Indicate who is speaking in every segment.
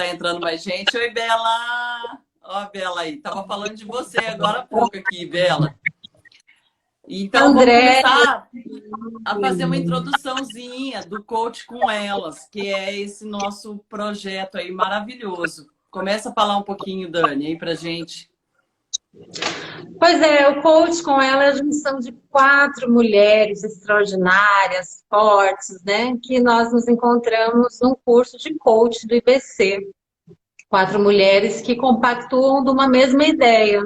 Speaker 1: tá entrando mais gente. Oi, Bela! Ó, a Bela aí. Tava falando de você agora há pouco aqui, Bela. Então, vamos
Speaker 2: André,
Speaker 1: começar a fazer uma introduçãozinha do Coach com Elas, que é esse nosso projeto aí maravilhoso. Começa a falar um pouquinho, Dani, aí pra gente.
Speaker 2: pois é, o coach com ela é a junção de quatro mulheres extraordinárias, fortes, né? Que nós nos encontramos num curso de coach do IBC. Quatro mulheres que compactuam de uma mesma ideia,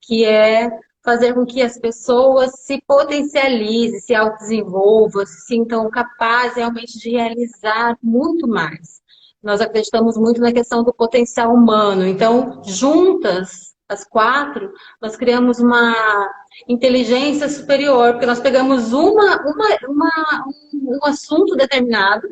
Speaker 2: que é fazer com que as pessoas se potencializem, se autodesenvolvam, se sintam capazes realmente de realizar muito mais. Nós acreditamos muito na questão do potencial humano. Então, juntas, as quatro, nós criamos uma inteligência superior, porque nós pegamos um assunto determinado,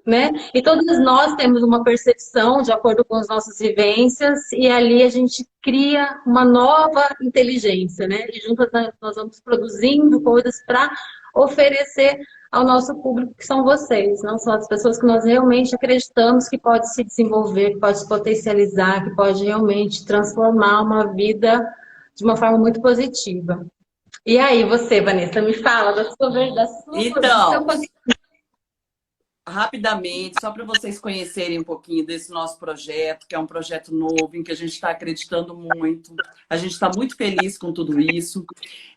Speaker 2: né? E todas nós temos uma percepção de acordo com as nossas vivências e ali a gente cria uma nova inteligência, né? E juntas nós vamos produzindo coisas para oferecer ao nosso público, que são vocês, não são as pessoas que nós realmente acreditamos que pode se desenvolver, que pode se potencializar, que pode realmente transformar uma vida de uma forma muito positiva. E aí, você, Vanessa, me fala do seu
Speaker 1: Então,
Speaker 2: potencial.
Speaker 1: rapidamente, só para vocês conhecerem um pouquinho desse nosso projeto, que é um projeto novo, em que a gente está acreditando muito. A gente está muito feliz com tudo isso.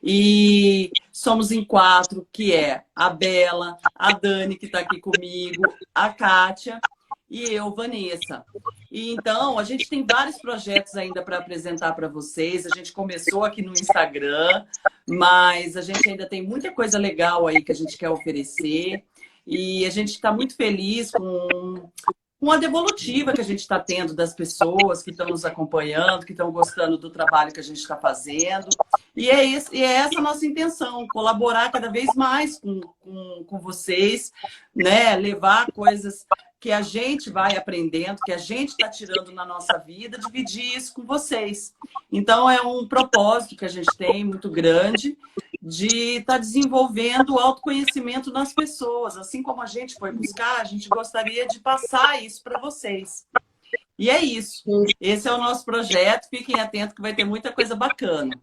Speaker 1: E somos em quatro, que é a Bela, a Dani, que está aqui comigo, a Kátia e eu, Vanessa. E então, a gente tem vários projetos ainda para apresentar para vocês. A gente começou aqui no Instagram, mas a gente ainda tem muita coisa legal aí que a gente quer oferecer. E a gente está muito feliz com a devolutiva que a gente está tendo das pessoas que estão nos acompanhando, que estão gostando do trabalho que a gente está fazendo. E é essa a nossa intenção, colaborar cada vez mais com vocês, né? Levar coisas que a gente vai aprendendo, que a gente está tirando na nossa vida, dividir isso com vocês. Então, é um propósito que a gente tem muito grande de estar desenvolvendo o autoconhecimento nas pessoas. Assim como a gente foi buscar, a gente gostaria de passar isso para vocês. E é isso. Esse é o nosso projeto. Fiquem atentos que vai ter muita coisa bacana.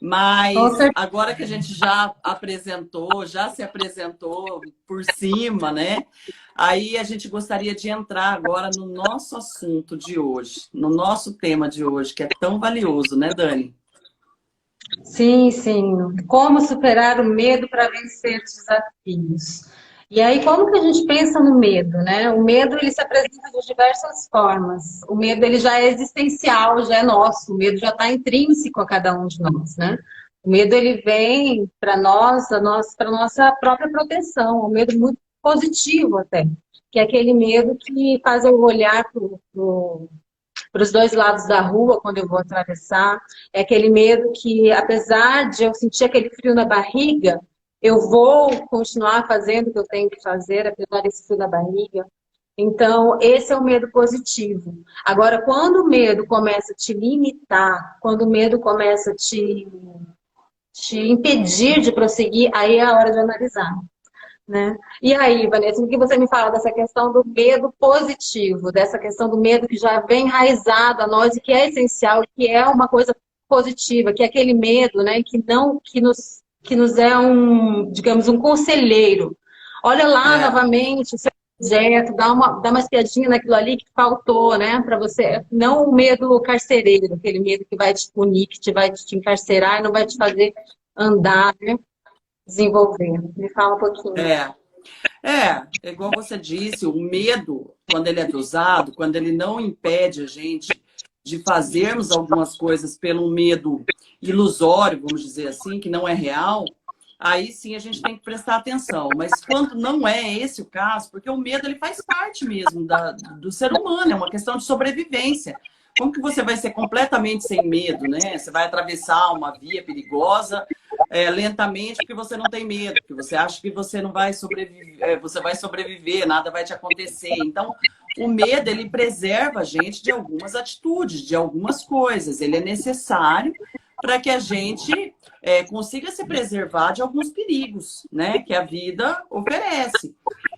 Speaker 1: Mas agora que a gente já apresentou, já se apresentou por cima, né? Aí a gente gostaria de entrar agora no nosso assunto de hoje, no nosso tema de hoje, que é tão valioso, né, Dani?
Speaker 2: Sim, sim. Como superar o medo para vencer os desafios. E aí, como que a gente pensa no medo, né? O medo, ele se apresenta de diversas formas. O medo, ele já é existencial, já é nosso. O medo já está intrínseco a cada um de nós, né? O medo, ele vem para nós, para nossa própria proteção. O medo muito positivo até. Que é aquele medo que faz eu olhar para os dois lados da rua quando eu vou atravessar. É aquele medo que, apesar de eu sentir aquele frio na barriga, eu vou continuar fazendo o que eu tenho que fazer, apesar desse frio na barriga. Então, esse é o medo positivo. Agora, quando o medo começa a te limitar, quando o medo começa a te impedir de prosseguir, aí é a hora de analisar. Né? E aí, Vanessa, o que você me fala dessa questão do medo positivo, dessa questão do medo que já vem enraizado a nós e que é essencial, que é uma coisa positiva, que é aquele medo, né, que nos é um, digamos, um conselheiro. Olha lá
Speaker 1: É.
Speaker 2: novamente o seu projeto, dá uma espiadinha naquilo ali que faltou, né, para você, não o medo carcereiro, aquele medo que vai te punir, que vai te encarcerar e não vai te fazer andar, né, desenvolver. Me fala um pouquinho.
Speaker 1: É igual você disse, o medo, quando ele é dosado, quando ele não impede a gente de fazermos algumas coisas pelo medo ilusório, vamos dizer assim, que não é real, aí sim a gente tem que prestar atenção. Mas quando não é esse o caso, porque o medo ele faz parte mesmo do ser humano, é uma questão de sobrevivência. Como que você vai ser completamente sem medo, né? Você vai atravessar uma via perigosa lentamente porque você não tem medo, porque você acha que você não vai sobreviver, você vai sobreviver, nada vai te acontecer. Então, o medo, ele preserva a gente de algumas atitudes, de algumas coisas. Ele é necessário para que a gente consiga se preservar de alguns perigos, né? Que a vida oferece.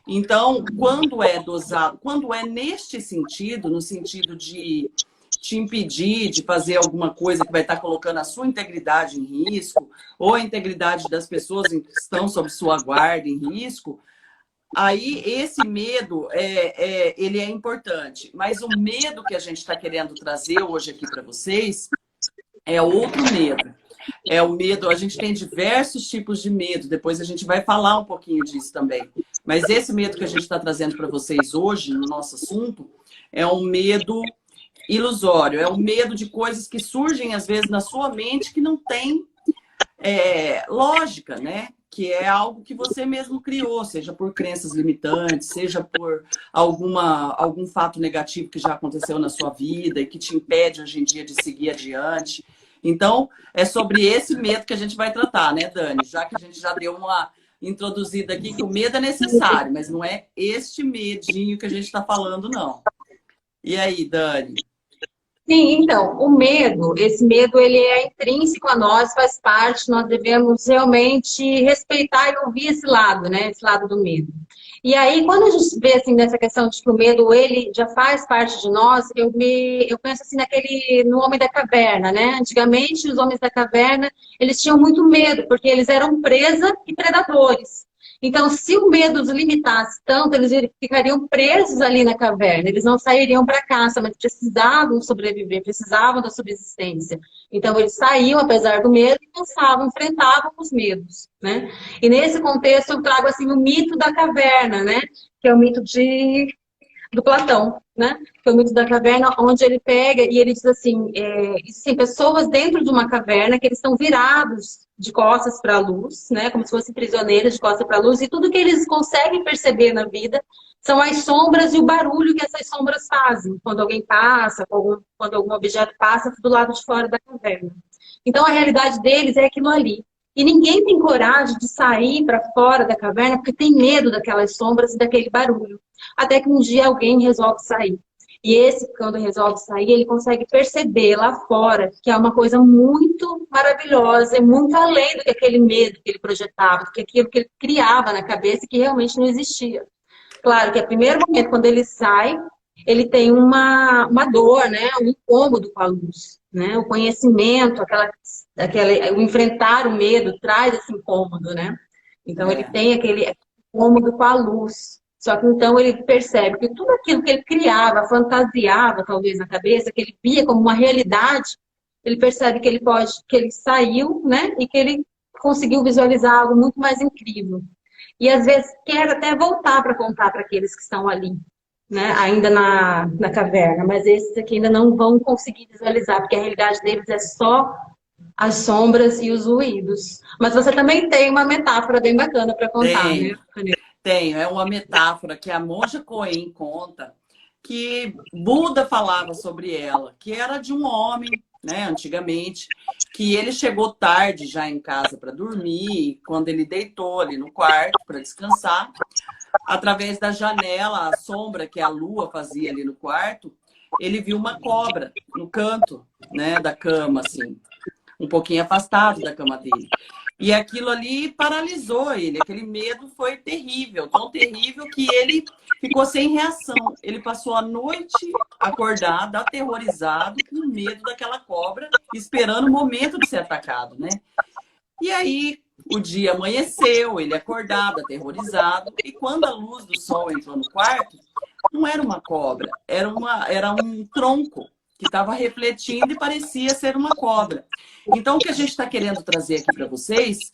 Speaker 1: Então, quando é dosado, quando é neste sentido, no sentido de te impedir de fazer alguma coisa que vai estar colocando a sua integridade em risco, ou a integridade das pessoas que estão sob sua guarda em risco, aí esse medo, ele é importante. Mas o medo que a gente está querendo trazer hoje aqui para vocês é outro medo. É o medo, a gente tem diversos tipos de medo, depois a gente vai falar um pouquinho disso também. Mas esse medo que a gente está trazendo para vocês hoje, no nosso assunto, é um medo ilusório, é o medo de coisas que surgem às vezes na sua mente que não tem lógica, né? Que é algo que você mesmo criou, seja por crenças limitantes, seja por algum fato negativo que já aconteceu na sua vida e que te impede hoje em dia de seguir adiante. Então, é sobre esse medo que a gente vai tratar, né, Dani? Já que a gente já deu uma introduzida aqui, que o medo é necessário, mas não é este medinho que a gente está falando, não. E aí, Dani?
Speaker 2: Sim, então, o medo, esse medo, ele é intrínseco a nós, faz parte, nós devemos realmente respeitar e ouvir esse lado, né? Esse lado do medo. E aí, quando a gente vê, assim, nessa questão de que o medo, ele já faz parte de nós, eu penso, assim, no Homem da Caverna, né? Antigamente, os Homens da Caverna, eles tinham muito medo, porque eles eram presa e predadores. Então, se o medo os limitasse tanto, eles ficariam presos ali na caverna. Eles não sairiam para caça, mas precisavam sobreviver, precisavam da subsistência. Então, eles saíam, apesar do medo, e pensavam, enfrentavam os medos, né? E nesse contexto, eu trago, assim, o mito da caverna, né? Que é o mito do Platão, né? Que é o mito da caverna, onde ele pega e ele diz assim, existem pessoas dentro de uma caverna que eles estão virados de costas para a luz, né? Como se fossem prisioneiros de costas para a luz, e tudo que eles conseguem perceber na vida são as sombras e o barulho que essas sombras fazem quando alguém passa, quando algum objeto passa do lado de fora da caverna. Então a realidade deles é aquilo ali. E ninguém tem coragem de sair para fora da caverna porque tem medo daquelas sombras e daquele barulho. Até que um dia alguém resolve sair. E esse, quando resolve sair, ele consegue perceber lá fora que é uma coisa muito maravilhosa, e muito além do que aquele medo que ele projetava, do que aquilo que ele criava na cabeça e que realmente não existia. Claro que, no primeiro momento, quando ele sai, ele tem uma dor, né? Um incômodo com a luz, né? O conhecimento, o enfrentar o medo traz esse incômodo, né? Então, ele tem aquele incômodo com a luz. Só que então ele percebe que tudo aquilo que ele criava, fantasiava talvez na cabeça, que ele via como uma realidade, ele percebe que ele saiu, né? E que ele conseguiu visualizar algo muito mais incrível. E às vezes quer até voltar para contar para aqueles que estão ali, né? Ainda na caverna, mas esses aqui ainda não vão conseguir visualizar, porque a realidade deles é só as sombras e os ruídos. Mas você também tem uma metáfora bem bacana para contar, né?
Speaker 1: Tenho, é uma metáfora que a Monja Coen conta, que Buda falava sobre ela, que era de um homem, né, antigamente, que ele chegou tarde já em casa para dormir, quando ele deitou ali no quarto para descansar, através da janela, a sombra que a lua fazia ali no quarto, ele viu uma cobra no canto, né, da cama, assim, um pouquinho afastado da cama dele. E aquilo ali paralisou ele, aquele medo foi terrível, tão terrível que ele ficou sem reação. Ele passou a noite acordado, aterrorizado, com medo daquela cobra, esperando o momento de ser atacado, né? E aí o dia amanheceu, ele acordado, aterrorizado, e quando a luz do sol entrou no quarto, não era uma cobra, era um tronco que estava refletindo e parecia ser uma cobra. Então, o que a gente está querendo trazer aqui para vocês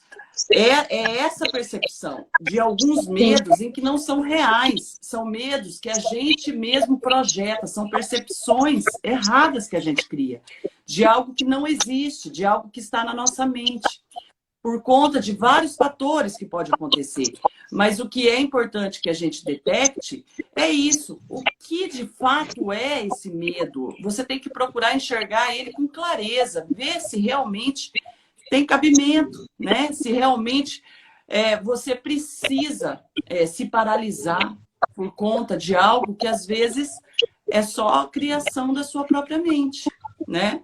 Speaker 1: é essa percepção de alguns medos em que não são reais, são medos que a gente mesmo projeta, são percepções erradas que a gente cria, de algo que não existe, de algo que está na nossa mente, por conta de vários fatores que pode acontecer. Mas o que é importante que a gente detecte é isso. O que de fato é esse medo? Você tem que procurar enxergar ele com clareza, ver se realmente tem cabimento, né? Se realmente você precisa se paralisar por conta de algo que às vezes é só a criação da sua própria mente, né?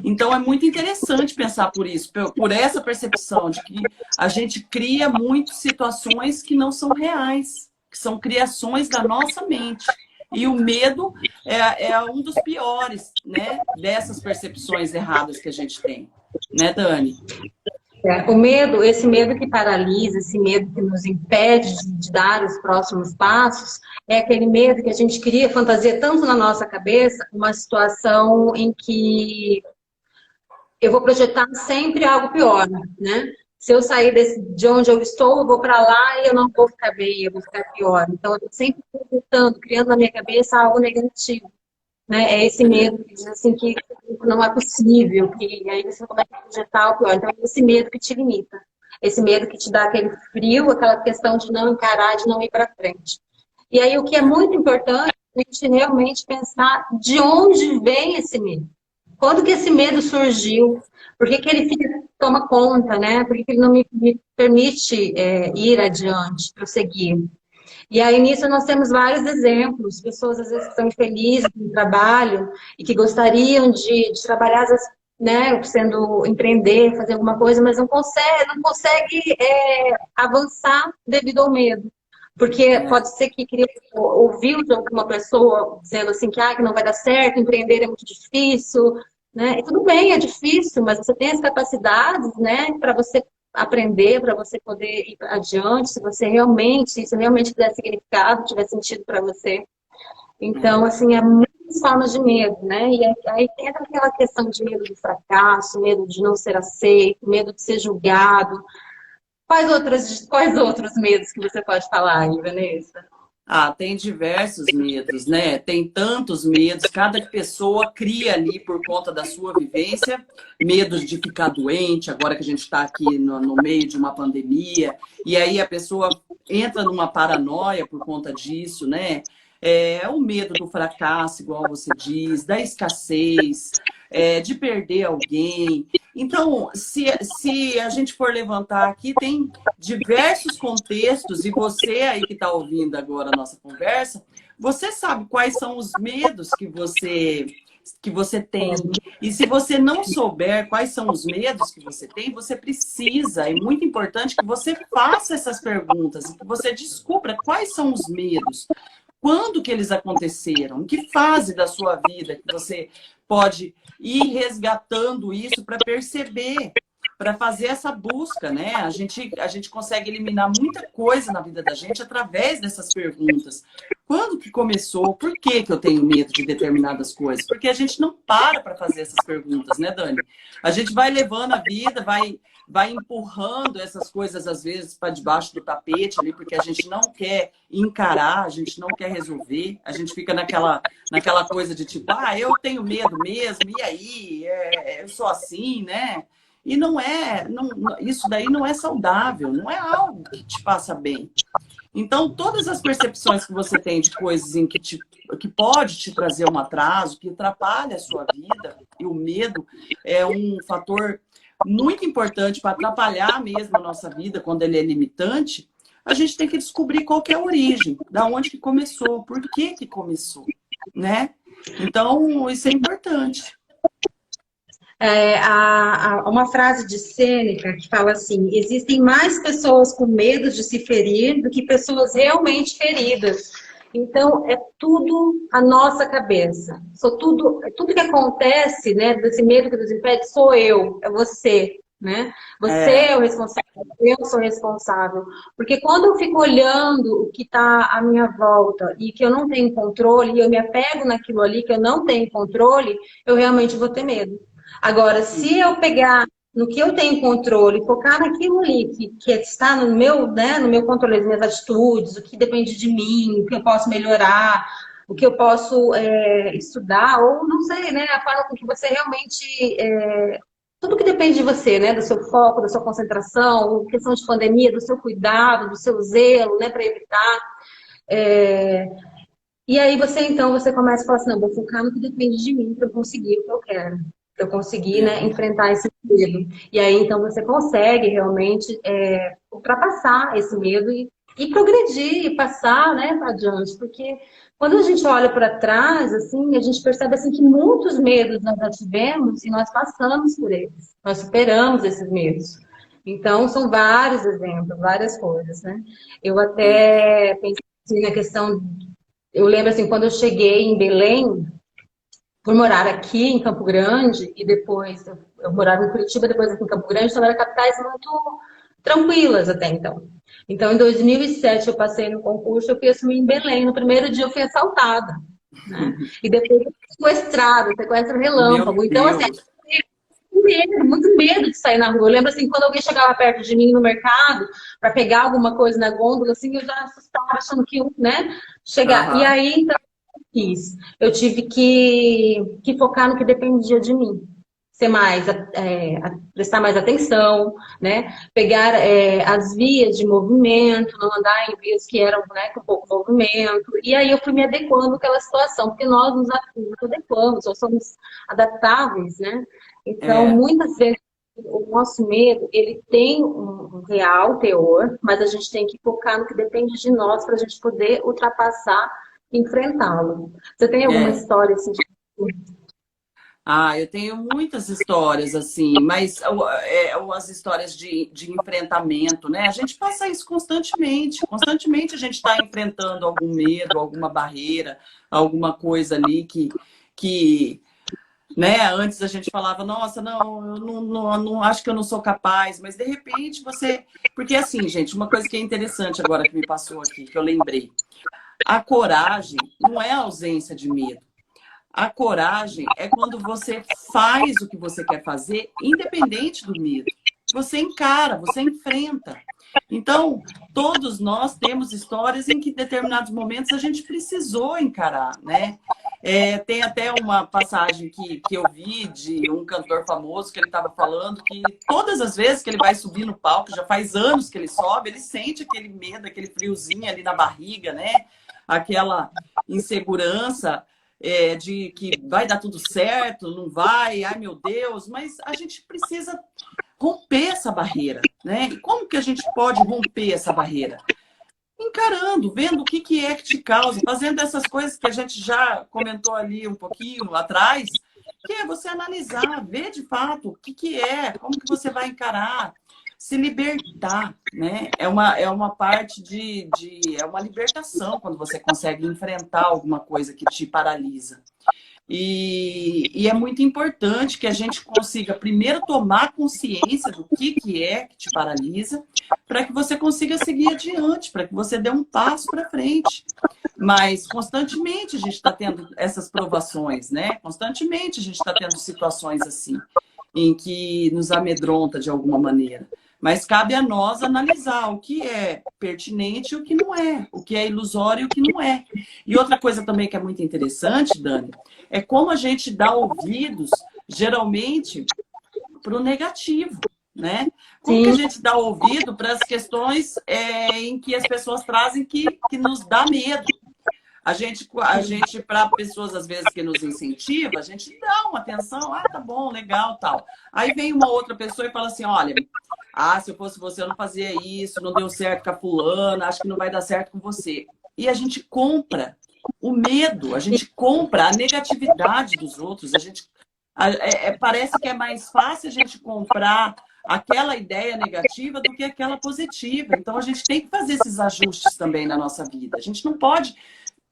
Speaker 1: Então é muito interessante pensar por isso, por essa percepção de que a gente cria muitas situações que não são reais, que são criações da nossa mente. E o medo é um dos piores, né, dessas percepções erradas que a gente tem. Né, Dani?
Speaker 2: O medo, esse medo que paralisa, esse medo que nos impede de dar os próximos passos, é aquele medo que a gente cria fantasia tanto na nossa cabeça, uma situação em que eu vou projetar sempre algo pior, né? Se eu sair de onde eu estou, eu vou para lá e eu não vou ficar bem, eu vou ficar pior. Então, eu estou sempre projetando, criando na minha cabeça algo negativo. Né? É esse medo que diz assim que não é possível, que aí você começa a projetar o pior. Então, é esse medo que te limita. Esse medo que te dá aquele frio, aquela questão de não encarar, de não ir para frente. E aí, o que é muito importante é a gente realmente pensar de onde vem esse medo. Quando que esse medo surgiu? Por que que ele toma conta, né? Por que que ele não me permite ir adiante, prosseguir? E aí, nisso, nós temos vários exemplos. Pessoas, às vezes, que estão infelizes no trabalho e que gostariam de trabalhar, às vezes, né, sendo empreender, fazer alguma coisa, mas não consegue avançar devido ao medo. Porque pode ser que ouviu de alguma pessoa dizendo assim que não vai dar certo, empreender é muito difícil, né? E tudo bem, é difícil, mas você tem as capacidades, né, para você aprender, para você poder ir adiante, se isso realmente tiver significado, tiver sentido para você. Então, assim, há muitas formas de medo, né? E aí entra aquela questão de medo do fracasso, medo de não ser aceito, medo de ser julgado. Quais outros medos que você pode falar aí, Vanessa?
Speaker 1: Tem diversos medos, né? Tem tantos medos, cada pessoa cria ali por conta da sua vivência, medos de ficar doente, agora que a gente está aqui no meio de uma pandemia, e aí a pessoa entra numa paranoia por conta disso, né? O medo do fracasso, igual você diz, da escassez, de perder alguém. Então, se a gente for levantar aqui, tem diversos contextos, e você aí que está ouvindo agora a nossa conversa, você sabe quais são os medos que você tem. E se você não souber quais são os medos que você tem, você precisa, é muito importante que você faça essas perguntas e que você descubra quais são os medos. Quando que eles aconteceram? Em que fase da sua vida que você pode ir resgatando isso para perceber, para fazer essa busca, né? A gente consegue eliminar muita coisa na vida da gente através dessas perguntas. Quando que começou? Por que que eu tenho medo de determinadas coisas? Porque a gente não para fazer essas perguntas, né, Dani? A gente vai levando a vida, vai empurrando essas coisas, às vezes, para debaixo do tapete ali, porque a gente não quer encarar, a gente não quer resolver, a gente fica naquela coisa de tipo, eu tenho medo mesmo, e aí? Eu sou assim, né? E isso daí não é saudável, não é algo que te faça bem. Então, todas as percepções que você tem de coisas que pode te trazer um atraso, que atrapalha a sua vida, e o medo é um fator muito importante para atrapalhar mesmo a nossa vida quando ele é limitante, a gente tem que descobrir qual que é a origem, da onde que começou, por que que começou, né? Então, isso é importante.
Speaker 2: Uma frase de Sêneca que fala assim: existem mais pessoas com medo de se ferir do que pessoas realmente feridas. Então, é tudo a nossa cabeça. Tudo que acontece, né, desse medo que nos impede, sou eu, é você, né? Você é o responsável, eu sou responsável. Porque quando eu fico olhando o que está à minha volta e que eu não tenho controle, e eu me apego naquilo ali que eu não tenho controle, eu realmente vou ter medo. Agora, se eu pegar no que eu tenho controle, focar naquilo ali que está no meu, né, no meu controle, as minhas atitudes, o que depende de mim, o que eu posso melhorar, o que eu posso estudar, ou não sei, né, a forma com que você realmente... tudo que depende de você, né, do seu foco, da sua concentração, questão de pandemia, do seu cuidado, do seu zelo, né, para evitar... E aí você começa a falar assim, não, vou focar no que depende de mim para eu conseguir o que eu quero. Para eu conseguir, né, enfrentar esse medo. E aí, então, você consegue realmente ultrapassar esse medo e progredir, e passar, né, adiante. Porque quando a gente olha para trás, assim, a gente percebe assim, que muitos medos nós já tivemos e nós passamos por eles. Nós superamos esses medos. Então, são vários exemplos, várias coisas, né? Eu até pensei assim, a questão... Eu lembro, assim, quando eu cheguei em Belém, por morar aqui em Campo Grande, e depois eu morava em Curitiba, depois aqui em Campo Grande, então eram capitais muito tranquilas até então. Então, em 2007, eu passei no concurso, eu fui assumir em Belém. No primeiro dia, eu fui assaltada, né? E depois, eu fui sequestrada, sequestro
Speaker 1: Meu
Speaker 2: relâmpago. Então, assim,
Speaker 1: Deus.
Speaker 2: muito medo de sair na rua. Eu lembro, assim, quando alguém chegava perto de mim no mercado para pegar alguma coisa na gôndola, assim, eu já assustava, achando que, né, chegar. E
Speaker 1: Aham.
Speaker 2: aí, então, fiz. Eu tive que focar no que dependia de mim. Ser mais, prestar mais atenção, né? Pegar as vias de movimento, não andar em vias que eram, né, com pouco movimento. E aí eu fui me adequando àquela situação, porque nós nos adequamos, nós somos adaptáveis, né? Então,
Speaker 1: É,
Speaker 2: muitas vezes, o nosso medo, ele tem um real teor, mas a gente tem que focar no que depende de nós para a gente poder ultrapassar enfrentá-lo. Você tem alguma
Speaker 1: é.
Speaker 2: história assim?
Speaker 1: Ah, eu tenho muitas histórias assim, mas as histórias de enfrentamento, né? A gente passa isso constantemente. Constantemente a gente está enfrentando algum medo, alguma barreira, alguma coisa ali que, né? Antes a gente falava, nossa, não, eu não acho que eu não sou capaz, mas de repente você. Porque assim, gente, uma coisa que é interessante agora que me passou aqui, que eu lembrei. A coragem não é a ausência de medo. A coragem é quando você faz o que você quer fazer, independente do medo. Você encara, você enfrenta. Então, todos nós temos histórias em que, em determinados momentos, a gente precisou encarar, né? Tem até uma passagem que eu vi de um cantor famoso que ele estava falando que todas as vezes que ele vai subir no palco, já faz anos que ele sobe, ele sente aquele medo, aquele friozinho ali na barriga, né? Aquela insegurança de que vai dar tudo certo, não vai, ai meu Deus, mas a gente precisa romper essa barreira, né? E como que a gente pode romper essa barreira? Encarando, vendo o que é que te causa, fazendo essas coisas que a gente já comentou ali um pouquinho atrás, que é você analisar, ver de fato o que é, como que você vai encarar, se libertar, né? É uma parte é uma libertação quando você consegue enfrentar alguma coisa que te paralisa. E é muito importante que a gente consiga primeiro tomar consciência do que é que te paralisa, para que você consiga seguir adiante, para que você dê um passo para frente. Mas constantemente a gente está tendo essas provações, né? Constantemente a gente está tendo situações assim, em que nos amedronta de alguma maneira. Mas cabe a nós analisar o que é pertinente e o que não é, o que é ilusório e o que não é. E outra coisa também que é muito interessante, Dani, é como a gente dá ouvidos, geralmente, para o negativo, né? Como que a
Speaker 2: Sim,
Speaker 1: gente dá ouvido para as questões em que as pessoas trazem que nos dá medo? A gente para pessoas, às vezes, que nos incentiva, a gente dá uma atenção, ah, tá bom, legal, tal. Aí vem uma outra pessoa e fala assim, olha, se eu fosse você, eu não fazia isso, não deu certo com a fulana, acho que não vai dar certo com você. E a gente compra o medo, a gente compra a negatividade dos outros, parece que é mais fácil a gente comprar aquela ideia negativa do que aquela positiva. Então, a gente tem que fazer esses ajustes também na nossa vida. A gente não pode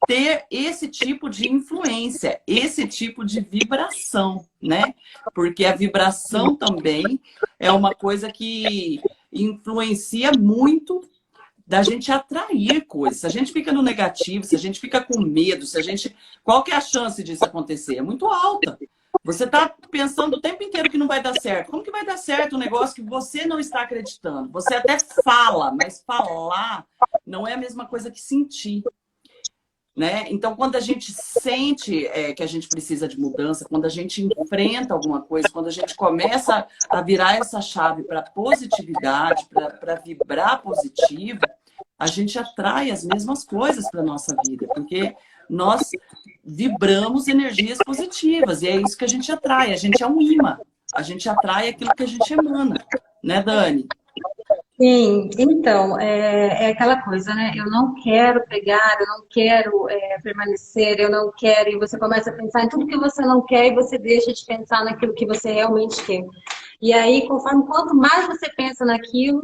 Speaker 1: ter esse tipo de influência, esse tipo de vibração, né? Porque a vibração também é uma coisa que influencia muito da gente atrair coisas. Se a gente fica no negativo, se a gente fica com medo, qual que é a chance disso acontecer? É muito alta. Você está pensando o tempo inteiro que não vai dar certo. Como que vai dar certo um negócio que você não está acreditando? Você até fala, mas falar não é a mesma coisa que sentir. Né? Então, quando a gente sente que a gente precisa de mudança, quando a gente enfrenta alguma coisa, quando a gente começa a virar essa chave para positividade, para vibrar positivo, a gente atrai as mesmas coisas para a nossa vida, porque nós vibramos energias positivas e é isso que a gente atrai. A gente é um imã, a gente atrai aquilo que a gente emana, né, Dani?
Speaker 2: sim. Então, é aquela coisa, né? Eu não quero pegar, eu não quero permanecer, eu não quero. E você começa a pensar em tudo que você não quer e você deixa de pensar naquilo que você realmente quer. E aí, conforme quanto mais você pensa naquilo,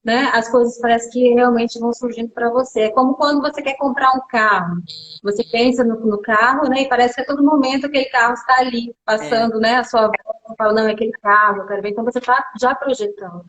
Speaker 2: né, as coisas parece que realmente vão surgindo para você. É como quando você quer comprar um carro. Você pensa no carro, né, e parece que a todo momento aquele carro está ali,
Speaker 1: É,
Speaker 2: passando, né, a sua volta, você fala, não, é aquele carro, eu quero ver. Então você está já projetando.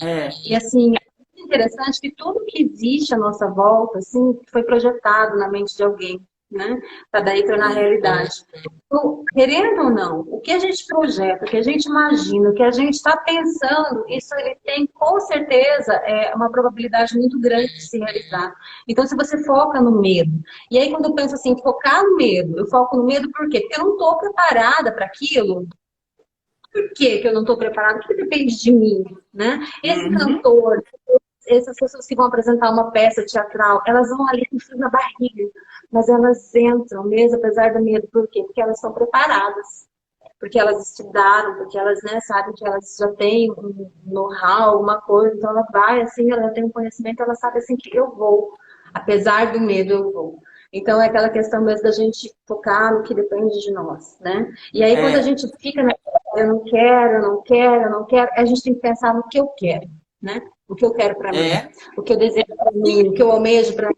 Speaker 1: é,
Speaker 2: E assim, é interessante que tudo que existe à nossa volta, assim, foi projetado na mente de alguém, né? Para daí tornar
Speaker 1: é,
Speaker 2: realidade. Então, querendo ou não, o que a gente projeta, o que a gente imagina, o que a gente está pensando, isso ele tem com certeza uma probabilidade muito grande de se realizar. Então, se você foca no medo, e aí quando eu penso assim, focar no medo, eu foco no medo por quê? Porque eu não estou preparada para aquilo. Por que que eu não estou preparada? Porque depende de mim, né? Esse
Speaker 1: uhum,
Speaker 2: cantor, essas pessoas que vão apresentar uma peça teatral, elas vão ali com frio na barriga, mas elas entram mesmo, apesar do medo. Por quê? Porque elas são preparadas, porque elas estudaram, porque elas, né, sabem que elas já têm um know-how, alguma coisa, então ela vai assim, ela tem um conhecimento, ela sabe assim que eu vou, apesar do medo eu vou. Então é aquela questão mesmo da gente focar no que depende de nós, né? E aí quando a
Speaker 1: é,
Speaker 2: gente fica na eu não quero, eu não quero, eu não quero, a gente tem que pensar no que eu quero, né? O que eu quero para mim,
Speaker 1: é,
Speaker 2: o que eu desejo para mim, o que eu almejo para mim.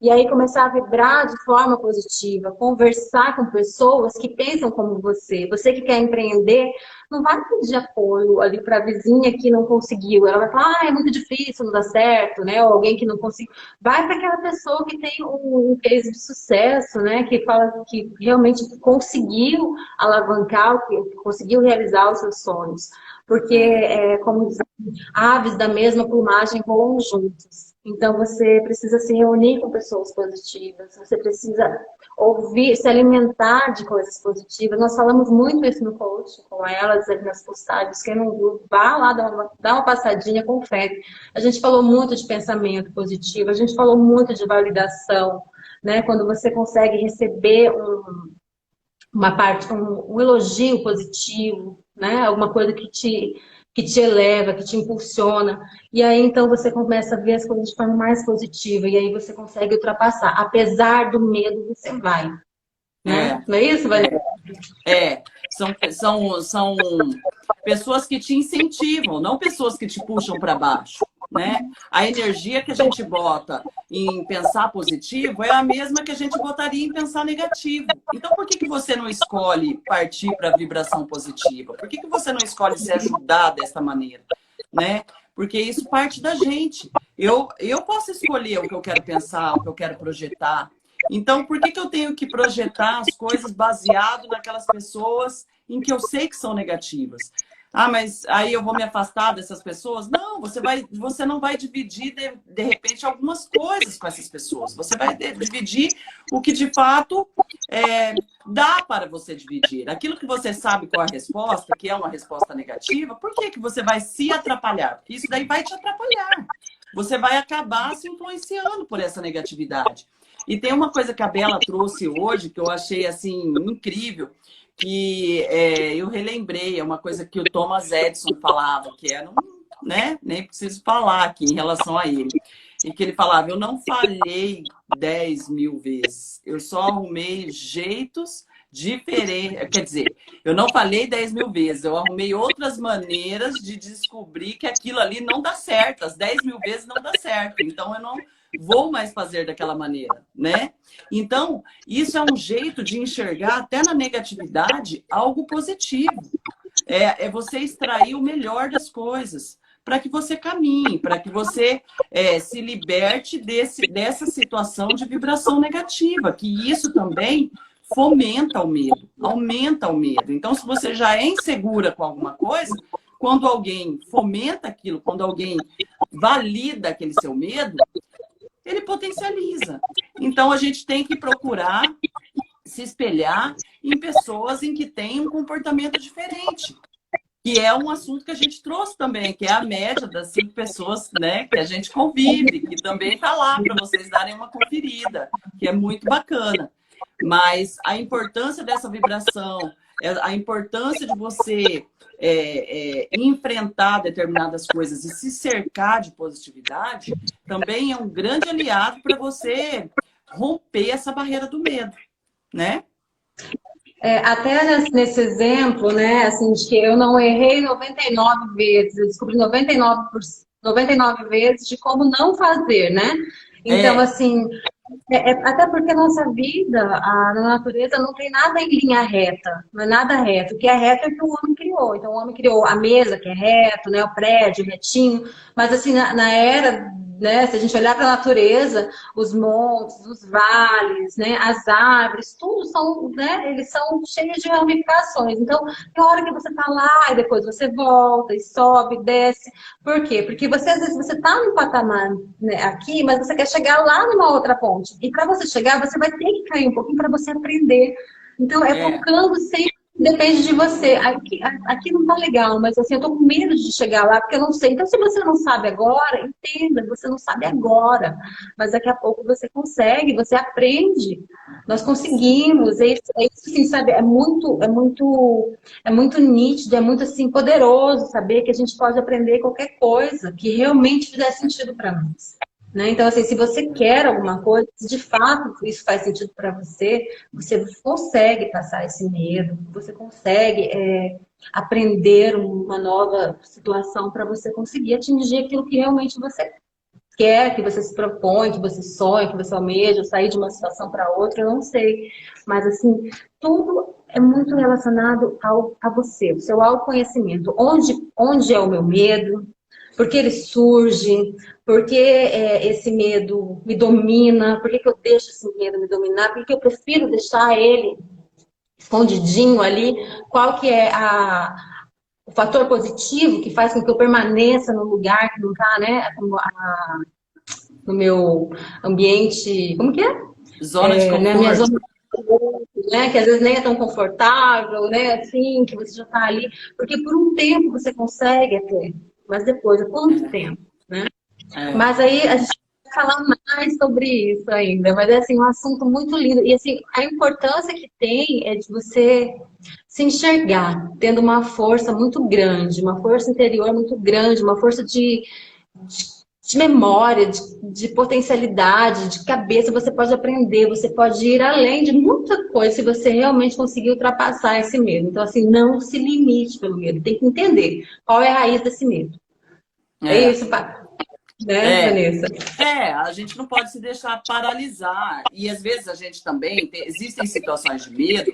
Speaker 2: E aí começar a vibrar de forma positiva, conversar com pessoas que pensam como você. Você que quer empreender, não vai pedir apoio ali para a vizinha que não conseguiu. Ela vai falar, é muito difícil, não dá certo, né? Ou alguém que não conseguiu. Vai para aquela pessoa que tem um case de sucesso, né? Que fala que realmente conseguiu alavancar, que conseguiu realizar os seus sonhos. Porque,
Speaker 1: é,
Speaker 2: como dizem, aves da mesma plumagem voam juntos. Então, você precisa se reunir com pessoas positivas, você precisa ouvir, se alimentar de coisas positivas. Nós falamos muito isso no coach, com elas, nas postagens. Quem não viu, vá lá, dá uma passadinha, confere. A gente falou muito de pensamento positivo, a gente falou muito de validação, né? Quando você consegue receber uma parte, um elogio positivo, né? Alguma coisa que te eleva, que te impulsiona. E aí, então, você começa a ver as coisas de forma mais positiva. E aí você consegue ultrapassar. Apesar do medo, você vai, né?
Speaker 1: é,
Speaker 2: Não é isso, Vanessa?
Speaker 1: é. São pessoas que te incentivam, não pessoas que te puxam para baixo, né? A energia que a gente bota em pensar positivo é a mesma que a gente botaria em pensar negativo. Então, por que que você não escolhe partir para a vibração positiva? Por que que você não escolhe se ajudar dessa maneira, né? Porque isso parte da gente. Eu posso escolher o que eu quero pensar, o que eu quero projetar. Então, por que que eu tenho que projetar as coisas baseado naquelas pessoas em que eu sei que são negativas? Ah, mas aí eu vou me afastar dessas pessoas? Não, você não vai dividir, de repente, algumas coisas com essas pessoas. Você vai dividir o que, de fato, dá para você dividir. Aquilo que você sabe qual é a resposta, que é uma resposta negativa, por que que você vai se atrapalhar? Porque isso daí vai te atrapalhar. Você vai acabar se influenciando por essa negatividade. E tem uma coisa que a Bela trouxe hoje, que eu achei, assim, incrível, que eu relembrei, é uma coisa que o Thomas Edison falava, que era né? Nem preciso falar aqui em relação a ele. E que ele falava, eu não falhei 10.000 vezes, eu só arrumei jeitos diferentes. Quer dizer, eu não falhei 10.000 vezes, eu arrumei outras maneiras de descobrir que aquilo ali não dá certo, as 10.000 vezes não dá certo. Então, eu não vou mais fazer daquela maneira, né? Então, isso é um jeito de enxergar até na negatividade algo positivo. É você extrair o melhor das coisas para que você caminhe, para que você se liberte dessa situação de vibração negativa, que isso também fomenta o medo, aumenta o medo. Então, se você já é insegura com alguma coisa, quando alguém fomenta aquilo, quando alguém valida aquele seu medo, ele potencializa. Então, a gente tem que procurar se espelhar em pessoas em que têm um comportamento diferente, que é um assunto que a gente trouxe também, que é a média das 5 pessoas, né, que a gente convive, que também está lá para vocês darem uma conferida, que é muito bacana. Mas a importância dessa vibração, a importância de você enfrentar determinadas coisas e se cercar de positividade, também é um grande aliado para você romper essa barreira do medo, né?
Speaker 2: Até nesse exemplo, né, assim, de que eu não errei 99 vezes, eu descobri 99%, 99 vezes de como não fazer, né? Então, assim, até porque a nossa vida, na natureza, não tem nada em linha reta, não é nada reto. O que é reto é o que o homem criou. Então, o homem criou a mesa, que é reto, né? O prédio, retinho. Mas, assim, na era, né? Se a gente olhar para a natureza, os montes, os vales, né? As árvores, tudo são, né? Eles são cheios de ramificações. Então, tem hora que você está lá e depois você volta e sobe, desce. Por quê? Porque você, às vezes, você está num patamar, né, aqui, mas você quer chegar lá numa outra ponte. E para você chegar, você vai ter que cair um pouquinho para você aprender. Então, focando sempre, depende de você. Aqui não tá legal, mas assim, eu tô com medo de chegar lá, porque eu não sei. Então, se você não sabe agora, entenda, você não sabe agora. Mas daqui a pouco você consegue, você aprende. Nós conseguimos. É isso assim, sabe? É muito nítido, é muito assim, poderoso saber que a gente pode aprender qualquer coisa que realmente fizer sentido para nós. Né? Então, assim, se você quer alguma coisa, se de fato isso faz sentido para você, você consegue passar esse medo, você consegue aprender uma nova situação para você conseguir atingir aquilo que realmente você quer, que você se propõe, que você sonha, que você almeja, sair de uma situação para outra, eu não sei. Mas, assim, tudo é muito relacionado a você, o seu autoconhecimento. Onde é o meu medo? Por que ele surge? Por que esse medo me domina? Por que eu deixo esse medo me dominar? Por que eu prefiro deixar ele escondidinho ali? Qual que é o fator positivo que faz com que eu permaneça no lugar que não está, né? No meu ambiente, como que é?
Speaker 1: Zona de
Speaker 2: Na minha
Speaker 1: conforto.
Speaker 2: zona de conforto, né? Que às vezes nem é tão confortável, né? Assim, que você já está ali. Porque por um tempo você consegue até, mas depois, por quanto tempo, né? Mas aí a gente vai falar mais sobre isso ainda, mas é assim, um assunto muito lindo. E assim, a importância que tem é de você se enxergar, tendo uma força muito grande, uma força interior muito grande, uma força de memória, de potencialidade, de cabeça. Você pode aprender, você pode ir além de muita coisa se você realmente conseguir ultrapassar esse medo. Então, assim, não se limite pelo medo, tem que entender qual é a raiz desse medo. É
Speaker 1: É,
Speaker 2: isso, né, Vanessa?
Speaker 1: a gente não pode se deixar paralisar. E às vezes a gente também existem situações de medo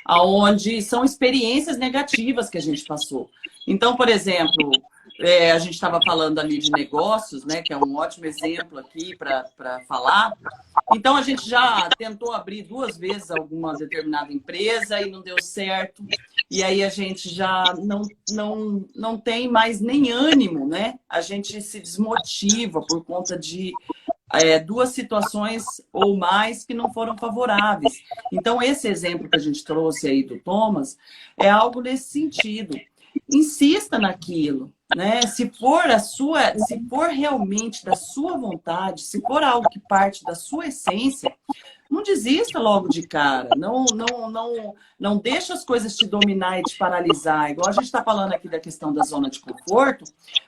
Speaker 1: onde são experiências negativas que a gente passou. Então, por exemplo, a gente estava falando ali de negócios, né, que é um ótimo exemplo aqui para falar. Então, a gente já tentou abrir 2 vezes alguma determinada empresa e não deu certo. E aí a gente já não tem mais nem ânimo, né? A gente se desmotiva por conta de 2 situações ou mais que não foram favoráveis. Então, esse exemplo que a gente trouxe aí do Thomas é algo nesse sentido. Insista naquilo, né? Se for realmente da sua vontade, se for algo que parte da sua essência, não desista logo de cara. Não deixa as coisas te dominar e te paralisar. Igual a gente está falando aqui da questão da zona de conforto,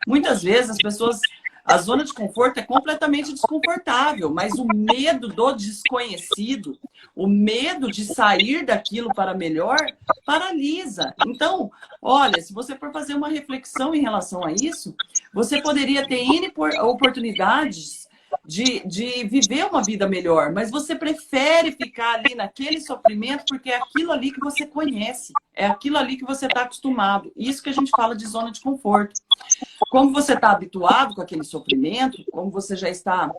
Speaker 1: muitas vezes as pessoas... A zona de conforto é completamente desconfortável, mas o medo do desconhecido, o medo de sair daquilo para melhor, paralisa. Então, olha, se você for fazer uma reflexão em relação a isso, você poderia ter N oportunidades de viver uma vida melhor, mas você prefere ficar ali naquele sofrimento porque é aquilo ali que você conhece, é aquilo ali que você está acostumado. Isso que a gente fala de zona de conforto. Como você está habituado com aquele sofrimento, como você já está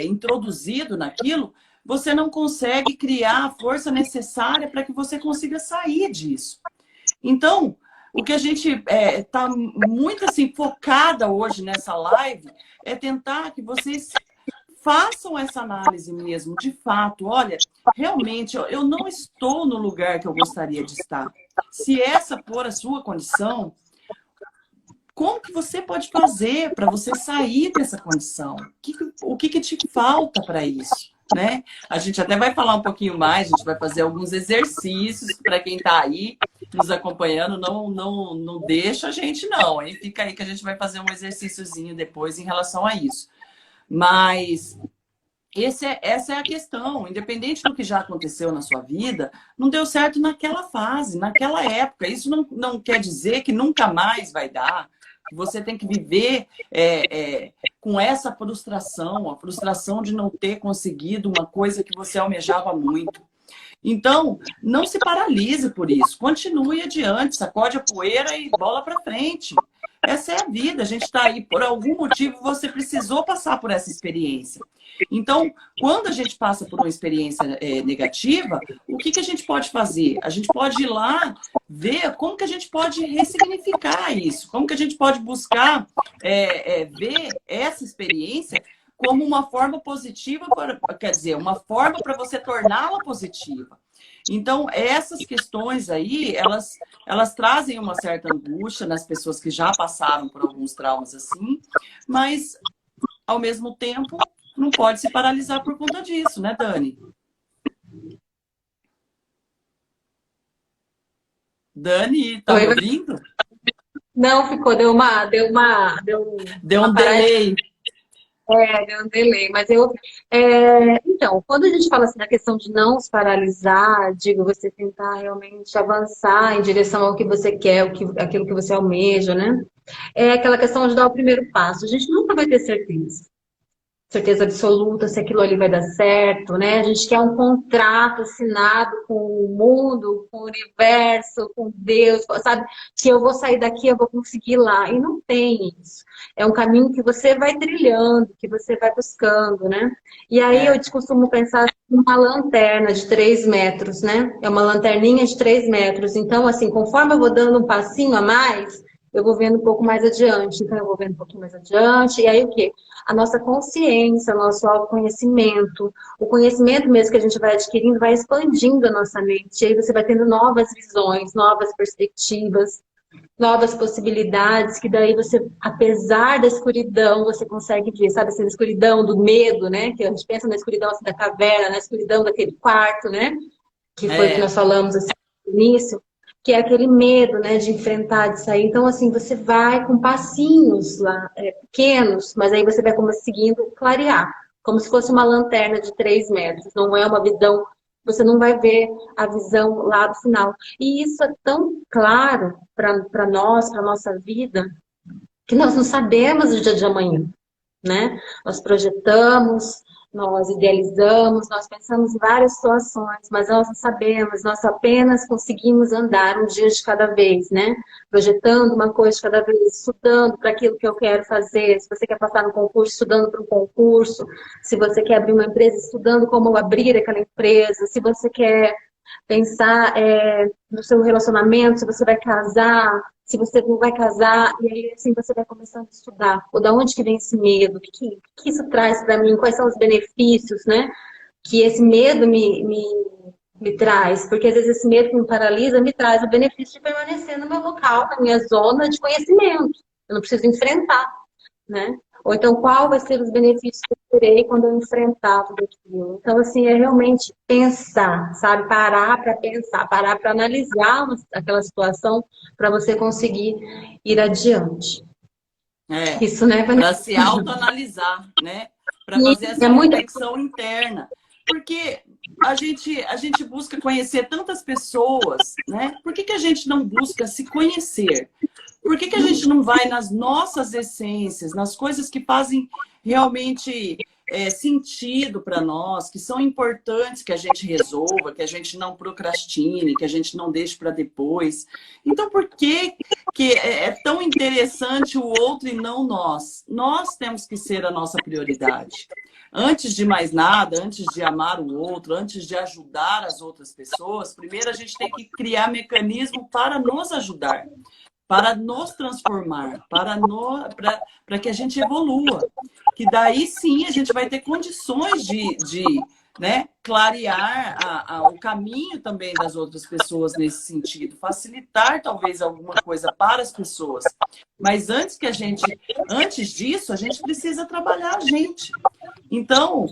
Speaker 1: introduzido naquilo, você não consegue criar a força necessária para que você consiga sair disso. Então, o que a gente está muito assim, focada hoje nessa live é tentar que vocês façam essa análise mesmo, de fato. Olha, realmente, eu não estou no lugar que eu gostaria de estar. Se essa for a sua condição, como que você pode fazer para você sair dessa condição? O que te falta para isso? Né? A gente até vai falar um pouquinho mais, a gente vai fazer alguns exercícios para quem está aí nos acompanhando, não deixa a gente não, hein? Fica aí que a gente vai fazer um exercíciozinho depois em relação a isso. Mas essa é a questão, independente do que já aconteceu na sua vida, não deu certo naquela fase, naquela época. Isso não quer dizer que nunca mais vai dar, que você tem que viver com essa frustração, a frustração de não ter conseguido uma coisa que você almejava muito. Então, não se paralise por isso. Continue adiante, sacode a poeira e bola para frente. Essa é a vida. A gente está aí por algum motivo, você precisou passar por essa experiência. Então, quando a gente passa por uma experiência negativa, o que a gente pode fazer? A gente pode ir lá ver como que a gente pode ressignificar isso, como que a gente pode buscar ver essa experiência como uma forma positiva, quer dizer, uma forma para você torná-la positiva. Então, essas questões aí, elas trazem uma certa angústia nas pessoas que já passaram por alguns traumas assim, mas, ao mesmo tempo, não pode se paralisar por conta disso, né, Dani? Dani, tá me ouvindo?
Speaker 2: Não, ficou, deu
Speaker 1: um delay.
Speaker 2: Deu um delay, mas então, quando a gente fala assim da questão de não se paralisar, digo, você tentar realmente avançar em direção ao que você quer, aquilo que você almeja, né? É aquela questão de dar o primeiro passo. A gente nunca vai ter certeza absoluta se aquilo ali vai dar certo, né? A gente quer um contrato assinado com o mundo, com o universo, com Deus, sabe? Que eu vou sair daqui, eu vou conseguir lá. E não tem isso. É um caminho que você vai trilhando, que você vai buscando, né? E aí eu costumo pensar em uma lanterna de 3 metros, né? É uma lanterninha de 3 metros. Então, assim, conforme eu vou dando um passinho a mais, eu vou vendo um pouco mais adiante. Então, eu vou vendo um pouquinho mais adiante. E aí, o quê? A nossa consciência, o nosso autoconhecimento, o conhecimento mesmo que a gente vai adquirindo, vai expandindo a nossa mente. E aí você vai tendo novas visões, novas perspectivas, novas possibilidades, que daí você, apesar da escuridão, você consegue ver, sabe, essa escuridão do medo, né? Que a gente pensa na escuridão assim, da caverna, na escuridão daquele quarto, né? Que foi que nós falamos assim, no início. Que é aquele medo, né, de enfrentar, de sair. Então, assim, você vai com passinhos lá, pequenos, mas aí você vai conseguindo clarear, como se fosse uma lanterna de 3 metros. Não é uma visão, você não vai ver a visão lá do final. E isso é tão claro para nós, para nossa vida, que nós não sabemos o dia de amanhã, né? Nós projetamos, nós idealizamos, nós pensamos em várias situações, mas nós não sabemos, nós apenas conseguimos andar um dia de cada vez, né? Projetando uma coisa de cada vez, estudando para aquilo que eu quero fazer. Se você quer passar no concurso, estudando para um concurso. Se você quer abrir uma empresa, estudando como abrir aquela empresa. Se você quer pensar no seu relacionamento, se você vai casar, se você não vai casar, e aí assim você vai começando a estudar. Ou da onde que vem esse medo? O que isso traz para mim? Quais são os benefícios, né? Que esse medo me traz. Porque às vezes esse medo que me paralisa me traz o benefício de permanecer no meu local, na minha zona de conhecimento. Eu não preciso enfrentar, né? Ou então, qual vai ser os benefícios que eu terei quando eu enfrentar tudo aquilo? Então, assim, é realmente pensar, sabe? Parar para pensar, parar para analisar aquela situação para você conseguir ir adiante.
Speaker 1: Isso, né, para se autoanalisar, né? Para fazer essa reflexão interna. Porque a gente busca conhecer tantas pessoas, né? Por que a gente não busca se conhecer? Por que a gente não vai nas nossas essências, nas coisas que fazem realmente sentido para nós, que são importantes que a gente resolva, que a gente não procrastine, que a gente não deixe para depois? Então, por que é tão interessante o outro e não nós? Nós temos que ser a nossa prioridade. Antes de mais nada, antes de amar o outro, antes de ajudar as outras pessoas, primeiro a gente tem que criar mecanismo para nos ajudar, para nos transformar, para que a gente evolua. Que daí sim a gente vai ter condições de né, clarear o caminho também das outras pessoas nesse sentido, facilitar talvez alguma coisa para as pessoas. Mas antes disso, a gente precisa trabalhar a gente. Então,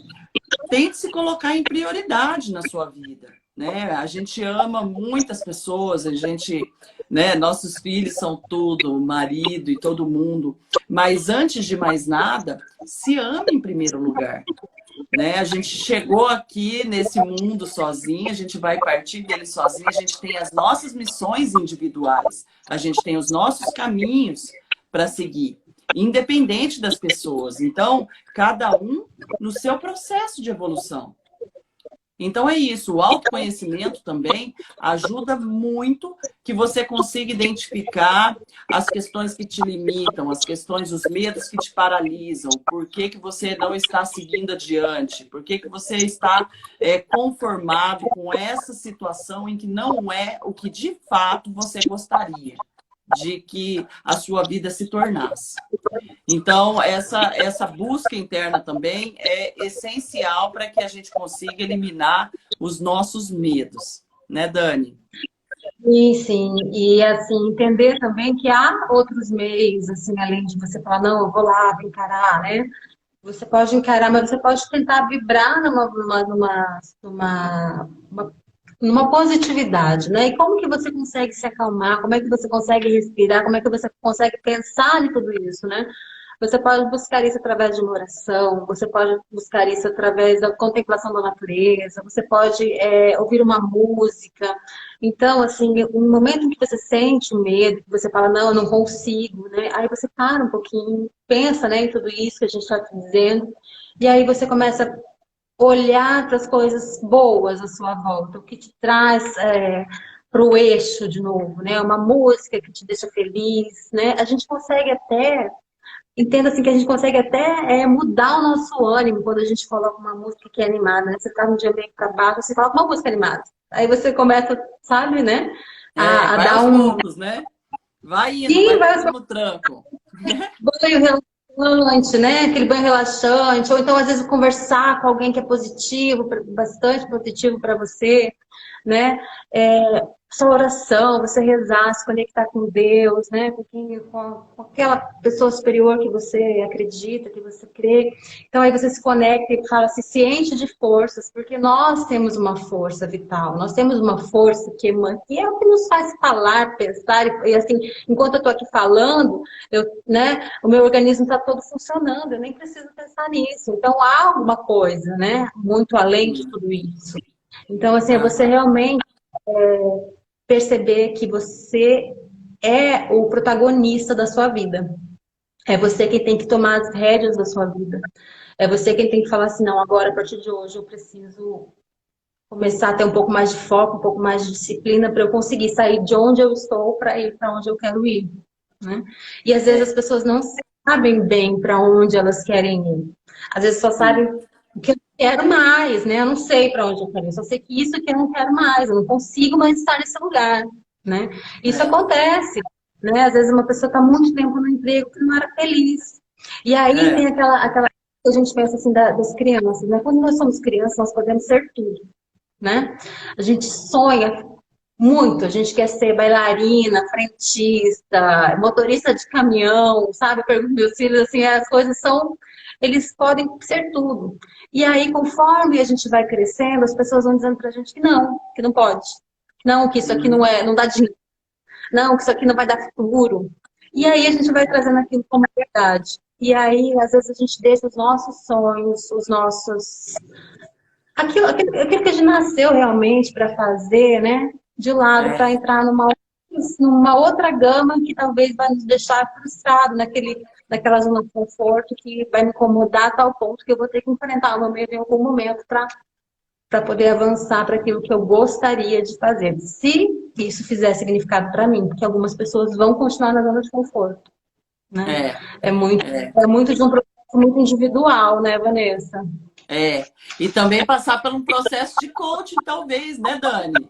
Speaker 1: tente se colocar em prioridade na sua vida, né? A gente ama muitas pessoas, a gente, né, nossos filhos são tudo, o marido e todo mundo. Mas antes de mais nada, se ame em primeiro lugar. Né? A gente chegou aqui nesse mundo sozinho, a gente vai partir dele sozinho, a gente tem as nossas missões individuais, a gente tem os nossos caminhos para seguir, independente das pessoas. Então, cada um no seu processo de evolução. Então é isso, o autoconhecimento também ajuda muito que você consiga identificar as questões que te limitam, as questões, os medos que te paralisam, por que que você não está seguindo adiante, por que que você está conformado com essa situação em que não é o que de fato você gostaria de que a sua vida se tornasse. Então, essa busca interna também é essencial para que a gente consiga eliminar os nossos medos. Né, Dani?
Speaker 2: Sim, sim. E, assim, entender também que há outros meios, assim, além de você falar, não, eu vou lá, vou encarar, né? Você pode encarar, mas você pode tentar vibrar numa positividade, né? E como que você consegue se acalmar? Como é que você consegue respirar? Como é que você consegue pensar em tudo isso, né? Você pode buscar isso através de uma oração, você pode buscar isso através da contemplação da natureza, você pode ouvir uma música. Então, assim, no momento em que você sente o medo, que você fala, não, eu não consigo, né? Aí você para um pouquinho, pensa, né, em tudo isso que a gente está dizendo, e aí você começa a olhar para as coisas boas à sua volta, o que te traz para o eixo de novo, né? Uma música que te deixa feliz, né? A gente consegue até entendo assim que a gente consegue até mudar o nosso ânimo quando a gente coloca uma música que é animada, né? Você tá num dia meio para baixo, você coloca uma música animada. Aí você começa, sabe, né? A
Speaker 1: Vai
Speaker 2: dar
Speaker 1: aos
Speaker 2: um.
Speaker 1: poucos, né? Vai indo,
Speaker 2: Sim,
Speaker 1: vai
Speaker 2: vai
Speaker 1: pegando o tranco.
Speaker 2: banho relaxante, né? Aquele banho relaxante. Ou então, às vezes, conversar com alguém que é positivo, bastante positivo para você, né? Sua oração, você rezar, se conectar com Deus, né? Com aquela pessoa superior que você acredita, que você crê. Então aí você se conecta e fala, se enche de forças, porque nós temos uma força vital, nós temos uma força que emana, que é o que nos faz falar, pensar, e assim, enquanto eu estou aqui falando, né, o meu organismo está todo funcionando, eu nem preciso pensar nisso. Então há alguma coisa, né? Muito além de tudo isso. Então, assim, é você realmente perceber que você é o protagonista da sua vida. É você quem tem que tomar as rédeas da sua vida. É você quem tem que falar assim, não, agora, a partir de hoje, eu preciso começar a ter um pouco mais de foco, um pouco mais de disciplina para eu conseguir sair de onde eu estou para ir para onde eu quero ir. Né? E às vezes as pessoas não sabem bem para onde elas querem ir. Às vezes só sabem o que eu quero mais, né? Eu não sei para onde eu quero ir, só sei que isso que eu não quero mais, eu não consigo mais estar nesse lugar, né? Isso acontece, né? Às vezes uma pessoa está muito tempo no emprego que não era feliz. E aí tem aquela que a gente pensa assim das crianças, né? Quando nós somos crianças, nós podemos ser tudo, né? A gente sonha muito, a gente quer ser bailarina, frentista, motorista de caminhão, sabe? Eu pergunto meus filhos assim, as coisas são, eles podem ser tudo. E aí, conforme a gente vai crescendo, as pessoas vão dizendo pra gente que não pode. Não, que isso aqui não dá dinheiro. Não, que isso aqui não vai dar futuro. E aí a gente vai trazendo aquilo como verdade. E aí, às vezes, a gente deixa os nossos sonhos, os nossos aquilo que a gente nasceu realmente para fazer, né? De lado, para entrar numa outra gama que talvez vai nos deixar frustrado naquela zona de conforto que vai me incomodar a tal ponto que eu vou ter que enfrentar o medo em algum momento para poder avançar para aquilo que eu gostaria de fazer. Se isso fizer significado para mim, porque algumas pessoas vão continuar na zona de conforto. Né? É muito de um processo muito individual, né, Vanessa?
Speaker 1: E também passar por um processo de coaching, talvez, né, Dani?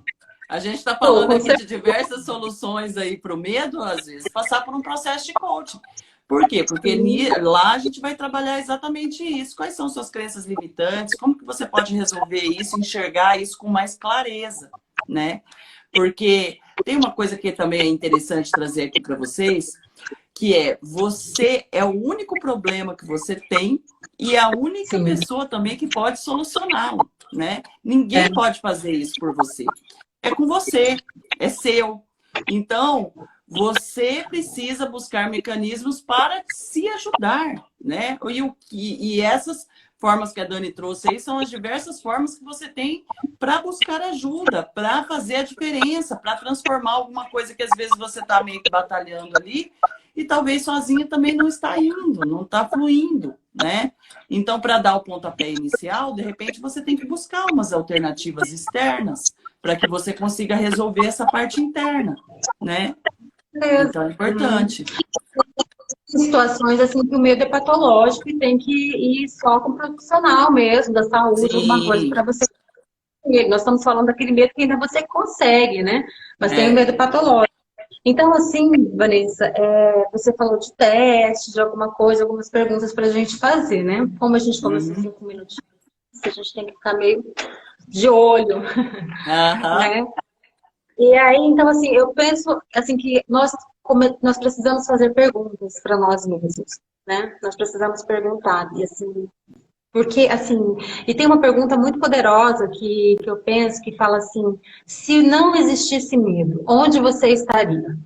Speaker 1: A gente está falando aqui de diversas soluções aí para o medo, às vezes, passar por um processo de coaching. Por quê? Porque lá a gente vai trabalhar exatamente isso. Quais são suas crenças limitantes? Como que você pode resolver isso, enxergar isso com mais clareza, né? Porque tem uma coisa que também é interessante trazer aqui para vocês, que você é o único problema que você tem e é a única pessoa também que pode solucioná-lo, né? Ninguém pode fazer isso por você. É com você, é seu. Então, você precisa buscar mecanismos para se ajudar, né? E essas formas que a Dani trouxe aí são as diversas formas que você tem para buscar ajuda, para fazer a diferença, para transformar alguma coisa que às vezes você está meio que batalhando ali e talvez sozinha também não está indo, não está fluindo, né? Então, para dar o pontapé inicial, de repente você tem que buscar umas alternativas externas para que você consiga resolver essa parte interna, né? Então é importante.
Speaker 2: Situações assim que o medo é patológico e tem que ir só com o profissional mesmo, da saúde, alguma coisa para você. Nós estamos falando daquele medo que ainda você consegue, né? Mas tem o medo patológico. Então, assim, Vanessa, você falou de teste, de alguma coisa, algumas perguntas para a gente fazer, né? Como a gente começou 5 minutinhos, a gente tem que ficar meio de olho, né? E aí, então, assim, eu penso assim, que nós precisamos fazer perguntas para nós mesmos, né? Nós precisamos perguntar, e assim, porque, assim, e tem uma pergunta muito poderosa que eu penso, que fala assim, se não existisse medo, onde você estaria?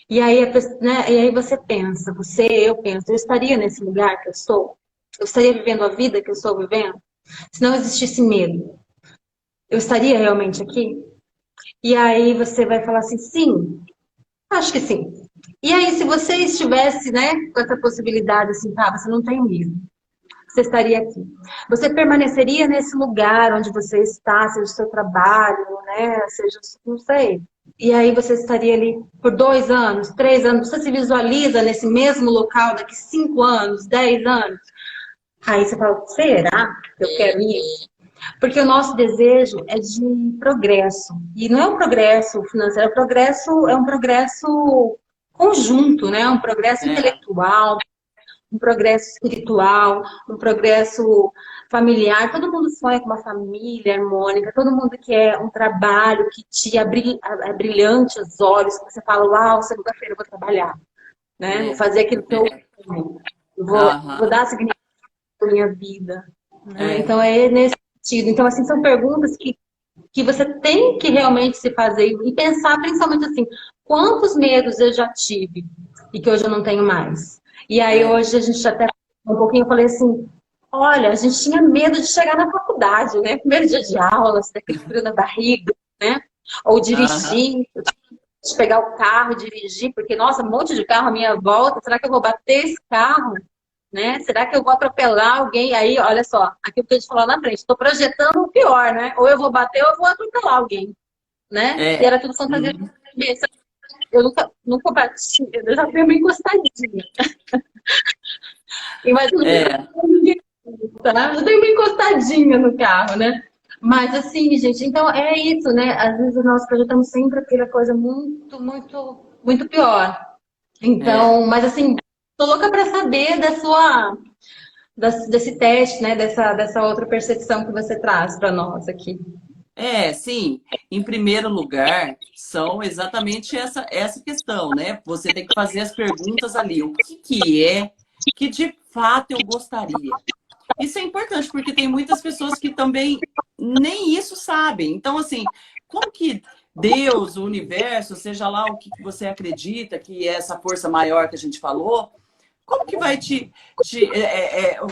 Speaker 2: E aí, né, e aí você pensa, eu penso, eu estaria nesse lugar que eu estou? Eu estaria vivendo a vida que eu estou vivendo? Se não existisse medo, eu estaria realmente aqui? E aí você vai falar assim, sim, acho que sim. E aí, se você estivesse, né, com essa possibilidade, assim, tá, você não tem medo, você estaria aqui. Você permaneceria nesse lugar onde você está, seja o seu trabalho, né, seja, não sei. E aí você estaria ali por 2 anos, 3 anos, você se visualiza nesse mesmo local daqui 5 anos, 10 anos. Aí você fala, será que eu quero isso? Porque o nosso desejo é de progresso. E não é um progresso financeiro, é um progresso conjunto, né? Um progresso intelectual, um progresso espiritual, um progresso familiar. Todo mundo sonha com uma família harmônica, todo mundo quer um trabalho que te abrilhante os olhos, que você fala, uau, segunda-feira eu vou trabalhar, né? Vou fazer aquilo que eu amo. Vou dar significado para minha vida. Né? Então, é nesse sentido. Então, assim, são perguntas que você tem que realmente se fazer e pensar principalmente assim, quantos medos eu já tive e que hoje eu não tenho mais. E aí hoje a gente até um pouquinho, eu falei assim, olha, a gente tinha medo de chegar na faculdade, né? Primeiro dia de aula, você aquele frio na barriga, né? Ou dirigir, de pegar o carro, dirigir, porque, nossa, um monte de carro à minha volta, será que eu vou bater esse carro? Né? Será que eu vou atropelar alguém? Aí, olha só, aquilo que a gente falou na frente, estou projetando o pior, né? Ou eu vou bater ou eu vou atropelar alguém, né? E era tudo fantasia de cabeça. Eu nunca bati, eu já dei uma encostadinha. Imagina, tá? Eu dei uma encostadinha no carro, né? Mas assim, gente, então é isso, né? Às vezes nós projetamos sempre aquela coisa muito, muito, muito pior. Então, mas assim, tô louca para saber desse teste, né? Dessa outra percepção que você traz para nós aqui.
Speaker 1: Sim. Em primeiro lugar, são exatamente essa questão, né? Você tem que fazer as perguntas ali. O que é que de fato eu gostaria? Isso é importante, porque tem muitas pessoas que também nem isso sabem. Então, assim, como que Deus, o universo, seja lá o que você acredita, que é essa força maior que a gente falou, como que vai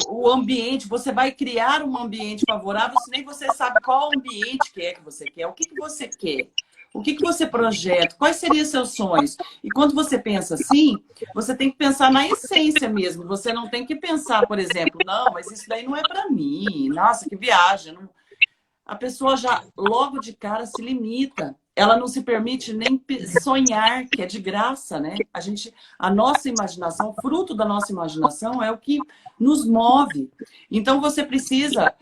Speaker 1: o ambiente, você vai criar um ambiente favorável se nem você sabe qual ambiente que é que você quer, o que você quer, o que você projeta, quais seriam seus sonhos. E quando você pensa assim, você tem que pensar na essência mesmo. Você não tem que pensar, por exemplo, não, mas isso daí não é para mim. Nossa, que viagem. A pessoa já logo de cara se limita. Ela não se permite nem sonhar, que é de graça, né? A nossa imaginação, fruto da nossa imaginação é o que nos move. Então você precisa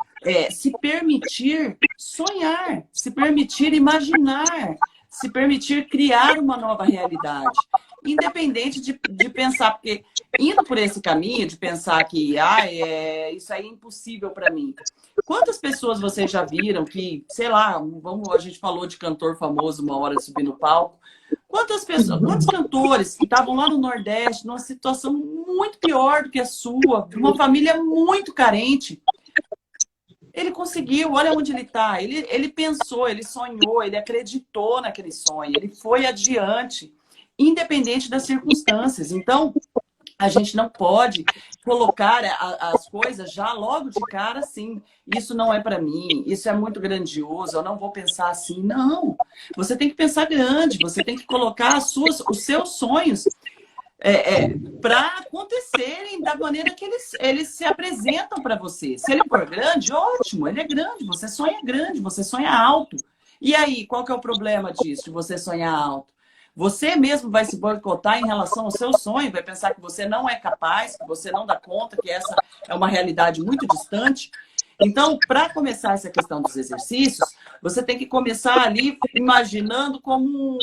Speaker 1: se permitir sonhar, se permitir imaginar, se permitir criar uma nova realidade. Independente de pensar, porque indo por esse caminho de pensar que isso aí é impossível para mim. Quantas pessoas vocês já viram que, sei lá, a gente falou de cantor famoso uma hora de subir no palco. Quantas pessoas, quantos cantores que estavam lá no Nordeste, numa situação muito pior do que a sua, de uma família muito carente. Ele conseguiu, olha onde ele está. Ele pensou, ele sonhou, ele acreditou naquele sonho, ele foi adiante, independente das circunstâncias. Então, a gente não pode colocar as coisas já logo de cara assim, isso não é para mim, isso é muito grandioso, eu não vou pensar assim. Não, você tem que pensar grande, você tem que colocar os seus sonhos para acontecerem da maneira que eles se apresentam para você. Se ele for grande, ótimo, ele é grande, você sonha alto. E aí, qual que é o problema disso, de você sonhar alto? Você mesmo vai se boicotar em relação ao seu sonho, vai pensar que você não é capaz, que você não dá conta, que essa é uma realidade muito distante. Então, para começar essa questão dos exercícios, você tem que começar ali imaginando como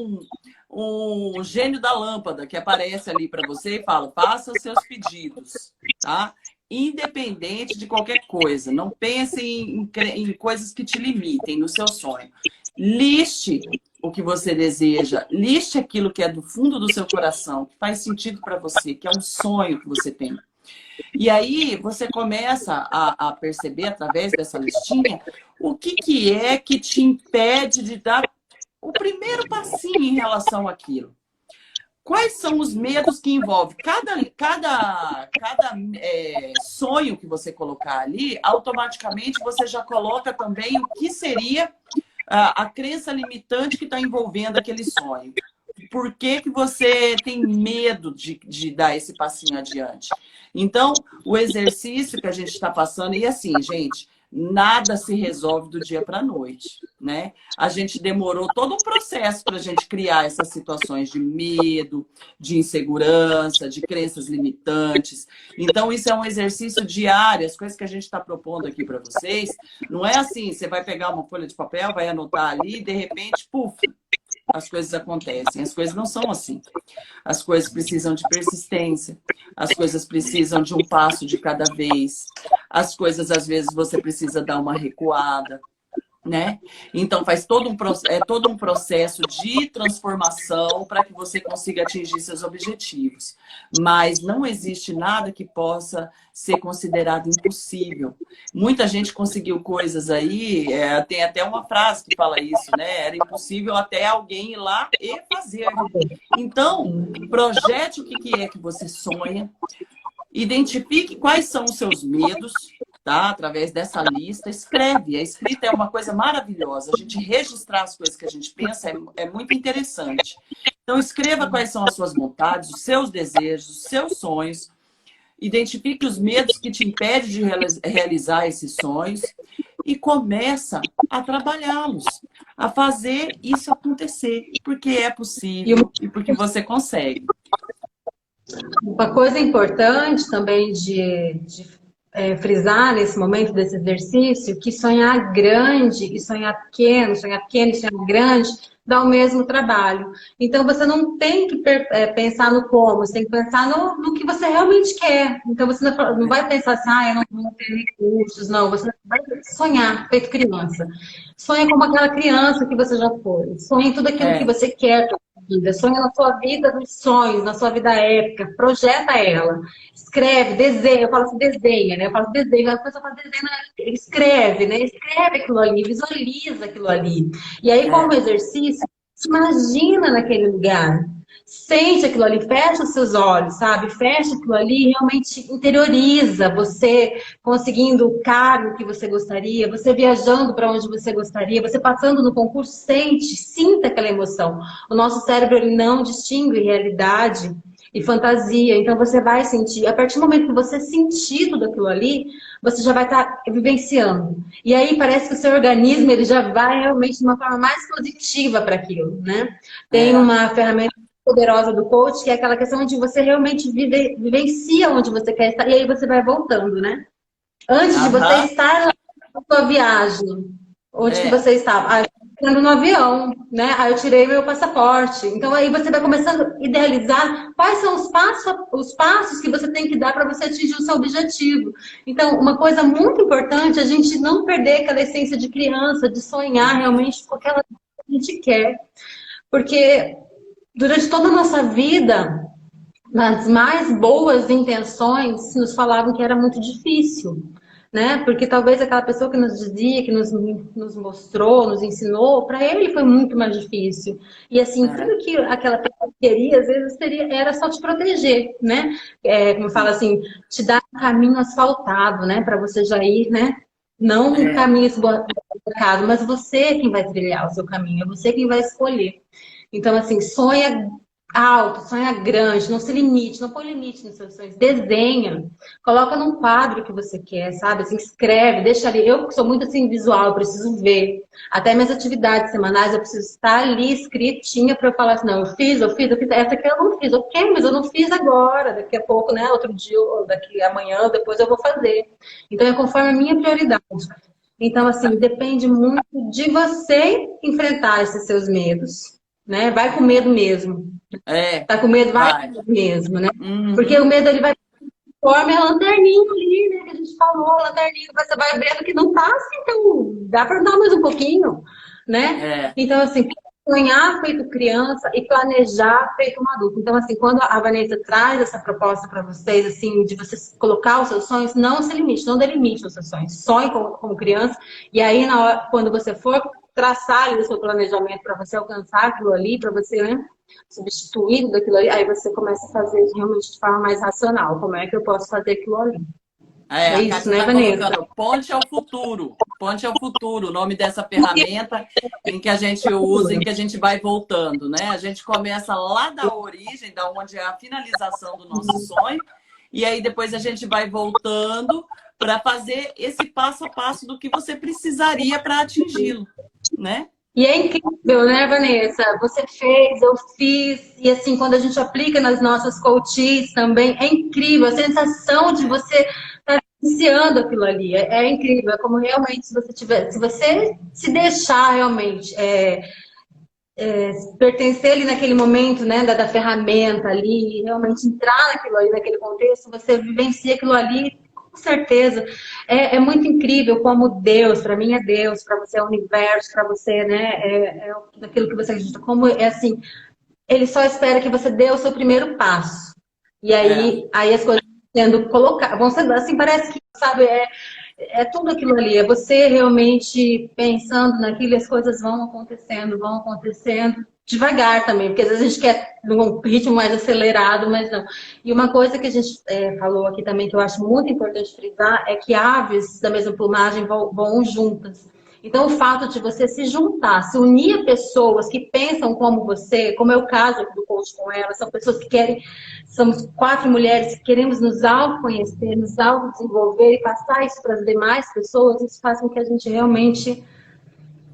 Speaker 1: um gênio da lâmpada que aparece ali para você e fala, faça seus pedidos, tá? Independente de qualquer coisa. Não pense em coisas que te limitem no seu sonho. Liste o que você deseja, liste aquilo que é do fundo do seu coração, que faz sentido para você, que é um sonho que você tem. E aí você começa a perceber, através dessa listinha, o que é que te impede de dar o primeiro passinho em relação àquilo. Quais são os medos que envolve? Cada sonho que você colocar ali, automaticamente você já coloca também o que seria a crença limitante que está envolvendo aquele sonho. Por que você tem medo de dar esse passinho adiante? Então, o exercício que a gente está passando, e assim, gente, nada se resolve do dia para a noite, né? A gente demorou todo um processo para a gente criar essas situações de medo, de insegurança, de crenças limitantes. Então, isso é um exercício diário. As coisas que a gente está propondo aqui para vocês, não é assim, você vai pegar uma folha de papel, vai anotar ali e, de repente, puf, as coisas acontecem. As coisas não são assim. As coisas precisam de persistência. As coisas precisam de um passo de cada vez. As coisas, às vezes, você precisa dar uma recuada, né? Então, faz todo um processo de transformação para que você consiga atingir seus objetivos. Mas não existe nada que possa ser considerado impossível. Muita gente conseguiu coisas aí, tem até uma frase que fala isso, né? Era impossível até alguém ir lá e fazer. Então, projete o que é que você sonha, identifique quais são os seus medos, tá? Através dessa lista, escreve. A escrita é uma coisa maravilhosa. A gente registrar as coisas que a gente pensa é muito interessante. Então, escreva quais são as suas vontades, os seus desejos, os seus sonhos. Identifique os medos que te impedem de realizar esses sonhos e começa a trabalhá-los, a fazer isso acontecer, porque é possível e porque você consegue.
Speaker 2: Uma coisa importante também de frisar nesse momento desse exercício, que sonhar grande e sonhar pequeno e sonhar grande dá o mesmo trabalho. Então, você não tem que pensar no como, você tem que pensar no que você realmente quer. Então, você não vai pensar assim, eu não vou ter recursos, não. Você vai sonhar, feito criança. Sonha como aquela criança que você já foi. Sonha em tudo aquilo que você quer pra sua vida. Sonha na sua vida dos sonhos, na sua vida épica. Projeta ela. Escreve, desenha. Eu falo assim, desenha, né? Eu falo desenho. A pessoa fala desenho, escreve, né? Escreve aquilo ali, visualiza aquilo ali. E aí, como exercício, se imagina naquele lugar. Sente aquilo ali, fecha os seus olhos, sabe? Fecha aquilo ali e realmente interioriza você conseguindo o cargo que você gostaria, você viajando para onde você gostaria, você passando no concurso, sinta aquela emoção. O nosso cérebro ele não distingue realidade e fantasia, então você vai sentir. A partir do momento que você sentir tudo aquilo ali, você já vai estar vivenciando. E aí parece que o seu organismo ele já vai realmente de uma forma mais positiva para aquilo, né? Tem uma ferramenta poderosa do coach, que é aquela questão onde você realmente vivencia onde você quer estar, e aí você vai voltando, né? Antes de você estar na sua viagem, onde que você estava? Entrando no avião, né? Aí eu tirei meu passaporte. Então aí você vai começando a idealizar quais são os passos que você tem que dar para você atingir o seu objetivo. Então, uma coisa muito importante é a gente não perder aquela essência de criança, de sonhar realmente com aquela coisa que a gente quer. Porque durante toda a nossa vida, nas mais boas intenções, nos falavam que era muito difícil, né? Porque talvez aquela pessoa que nos dizia, que nos mostrou, nos ensinou, para ele foi muito mais difícil. E assim, tudo que aquela pessoa queria, às vezes era só te proteger, né? Como fala assim, te dar um caminho asfaltado, né? Para você já ir, né? Não um caminho esburacado, mas você é quem vai trilhar o seu caminho, é você quem vai escolher. Então, assim, sonha alto, sonha grande, não se limite, não põe limite nos seus sonhos, desenha, coloca num quadro que você quer, sabe? Assim, escreve, deixa ali. Eu que sou muito assim visual, eu preciso ver. Até minhas atividades semanais, eu preciso estar ali escritinha para eu falar assim, não, eu fiz, essa aqui eu não fiz, ok, mas eu não fiz agora, daqui a pouco, né? Outro dia, ou daqui amanhã, ou depois eu vou fazer. Então é conforme a minha prioridade. Então, assim, depende muito de você enfrentar esses seus medos, né? Vai com medo mesmo.
Speaker 1: É,
Speaker 2: Tá com medo, vai com
Speaker 1: vai.
Speaker 2: medo mesmo, né? Porque o
Speaker 1: Uhum,
Speaker 2: medo ele vai conforme a lanterninha ali, né? Que a gente falou, a lanterninha, você vai vendo que não tá assim, então dá para dar mais um pouquinho, né?
Speaker 1: é,
Speaker 2: Então, assim, sonhar feito criança e planejar feito um adulto. Então, assim, quando a Vanessa traz essa proposta para vocês, assim, de vocês colocar os seus sonhos, não se limite, não delimite os seus sonhos. Sonhe como criança, e aí, na hora, quando você for traçar ali o seu planejamento para você alcançar aquilo ali, para você, né? Substituído daquilo ali, aí você começa a fazer realmente de forma mais racional. Como é que eu posso fazer aquilo ali? É
Speaker 1: a
Speaker 2: isso,
Speaker 1: Kátia
Speaker 2: né,
Speaker 1: está
Speaker 2: Vanessa?
Speaker 1: colocando Ponte ao Futuro. Ponte ao Futuro, o nome dessa ferramenta em que a gente usa, em que a gente vai voltando, né? A gente começa lá da origem, da onde é a finalização do nosso sonho, e aí depois a gente vai voltando para fazer esse passo a passo do que você precisaria para atingi-lo, né?
Speaker 2: E é incrível, né, Vanessa? Você fez, eu fiz, e assim, quando a gente aplica nas nossas coaches também, é incrível a sensação de
Speaker 1: É,
Speaker 2: você estar iniciando aquilo ali. É incrível, é como realmente se você tiver, se você se deixar realmente pertencer ali naquele momento, né, da ferramenta ali, realmente entrar naquilo ali, naquele contexto, você vivencia aquilo ali, com certeza. É muito incrível como Deus, para mim é Deus, para você é o universo, para você, né, daquilo que você acredita, como é assim, ele só espera que você dê o seu primeiro passo. E
Speaker 1: é,
Speaker 2: aí as coisas sendo colocadas, vão sendo assim, parece que, sabe, é tudo aquilo ali, é você realmente pensando naquilo e as coisas vão acontecendo devagar também, porque às vezes a gente quer num ritmo mais acelerado, mas não. E uma coisa que a gente falou aqui também, que eu acho muito importante frisar, é que aves da mesma plumagem voam juntas. Então, o fato de você se juntar, se unir a pessoas que pensam como você, como é o caso aqui do Coach com Ela, são pessoas que querem, somos 4 mulheres que queremos nos autoconhecer, nos autodesenvolver e passar isso para as demais pessoas, isso faz com que a gente realmente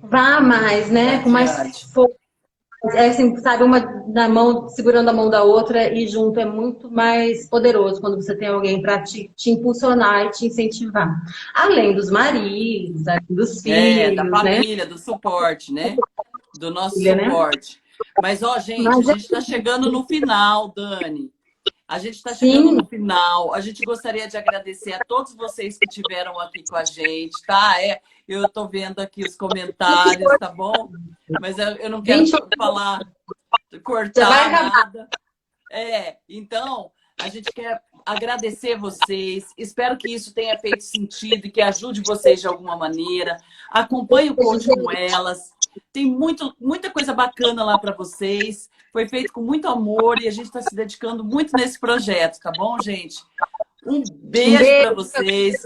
Speaker 2: vá mais,
Speaker 1: vai
Speaker 2: né? Com mais
Speaker 1: adiante.
Speaker 2: força. É assim, sabe, uma na mão, segurando a mão da outra e junto é muito mais poderoso quando você tem alguém para te impulsionar e te incentivar. Além dos maridos, além dos
Speaker 1: É, da
Speaker 2: filhos, né?
Speaker 1: família, do suporte, né? Do nosso
Speaker 2: Filha, né?
Speaker 1: suporte. Mas, ó, gente, a
Speaker 2: Mas
Speaker 1: gente está chegando no final, Dani. A gente está chegando
Speaker 2: sim,
Speaker 1: no final. A gente gostaria de agradecer a todos vocês que estiveram aqui com a gente, tá? Eu estou vendo aqui os comentários, tá bom? Mas eu não quero
Speaker 2: 20
Speaker 1: falar,
Speaker 2: já vai
Speaker 1: cortar
Speaker 2: acabar.
Speaker 1: nada. Então, a gente quer agradecer vocês. Espero que isso tenha feito sentido e que ajude vocês de alguma maneira. Acompanhe o Conte com Elas. Tem muita coisa bacana lá para vocês. Foi feito com muito amor e a gente está se dedicando muito nesse projeto, tá bom, gente? Um
Speaker 2: Um
Speaker 1: beijo para
Speaker 2: beijo.
Speaker 1: vocês.